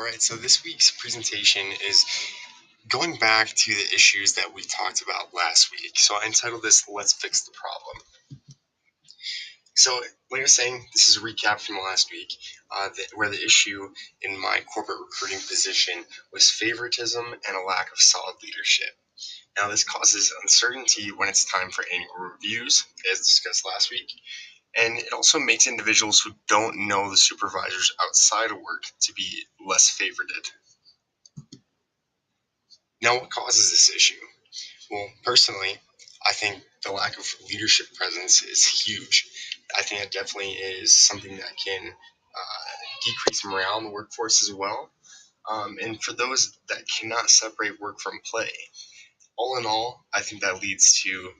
Alright, so this week's presentation is going back to the issues that we talked about last week. So I entitled this, Let's Fix the Problem. So like I was saying, this is a recap from last week, where the issue in my corporate recruiting position was favoritism and a lack of solid leadership. Now this causes uncertainty when it's time for annual reviews, as discussed last week, and it also makes individuals who don't know the supervisors outside of work to be less favorited. Now, what causes this issue? Well, personally, I think the lack of leadership presence is huge. I think that definitely is something that can decrease morale in the workforce as well. And for those that cannot separate work from play, all in all, I think that leads to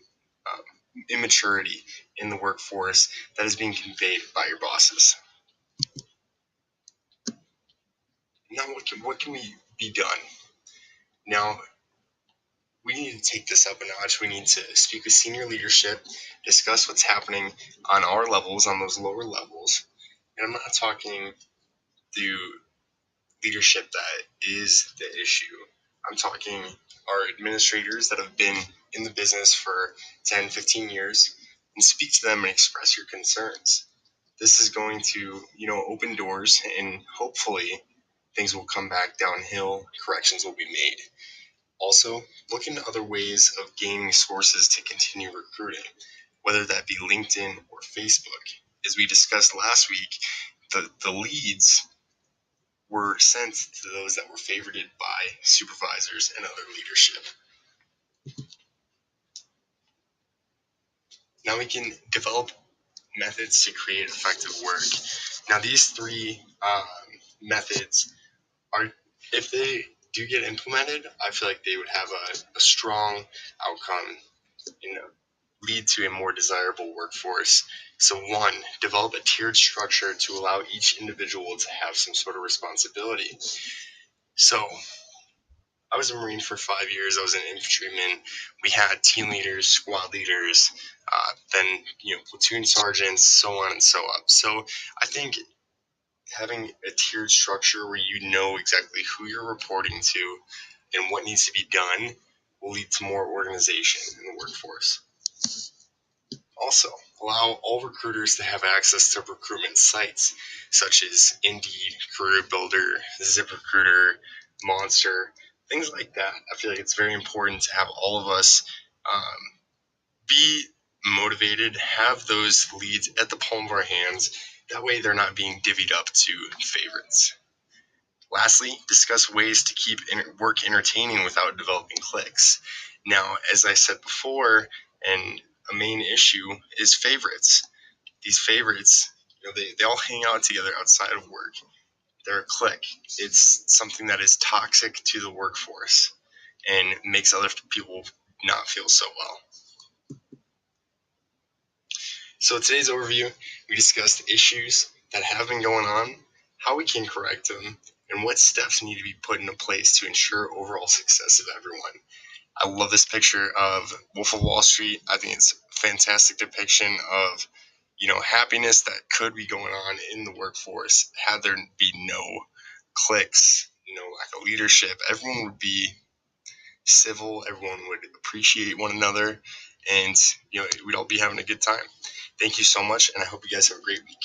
immaturity in the workforce that is being conveyed by your bosses. Now, what can we be done? Now, we need to take this up a notch. We need to speak with senior leadership, discuss what's happening on our levels, on those lower levels. And I'm not talking the leadership that is the issue. I'm talking our administrators that have been in the business for 10, 15 years, and speak to them and express your concerns. This is going to, open doors, and hopefully things will come back downhill, corrections will be made. Also, look into other ways of gaining sources to continue recruiting, whether that be LinkedIn or Facebook. As we discussed last week, the leads were sent to those that were favorited by supervisors and other leadership. Now we can develop methods to create effective work. Now these three methods are, if they do get implemented, I feel like they would have a strong outcome, lead to a more desirable workforce. So one, develop a tiered structure to allow each individual to have some sort of responsibility. So I was a Marine for 5 years. I was an infantryman. We had team leaders, squad leaders, then platoon sergeants, so on and so up. So I think having a tiered structure where you know exactly who you're reporting to and what needs to be done will lead to more organization in the workforce. Also, allow all recruiters to have access to recruitment sites such as Indeed, Career Builder, ZipRecruiter, Monster, things like that. I feel like it's very important to have all of us be motivated, have those leads at the palm of our hands. That way they're not being divvied up to favorites. Lastly, discuss ways to keep work entertaining without developing cliques. Now, as I said before, and a main issue is favorites. These favorites, they all hang out together outside of work. They're a clique. It's something that is toxic to the workforce and makes other people not feel so well. So today's overview, we discussed issues that have been going on, how we can correct them, and what steps need to be put into place to ensure overall success of everyone. I love this picture of Wolf of Wall Street. I think it's a fantastic depiction of, happiness that could be going on in the workforce had there be no cliques, no lack of leadership. Everyone would be civil. Everyone would appreciate one another, and we'd all be having a good time. Thank you so much, and I hope you guys have a great week.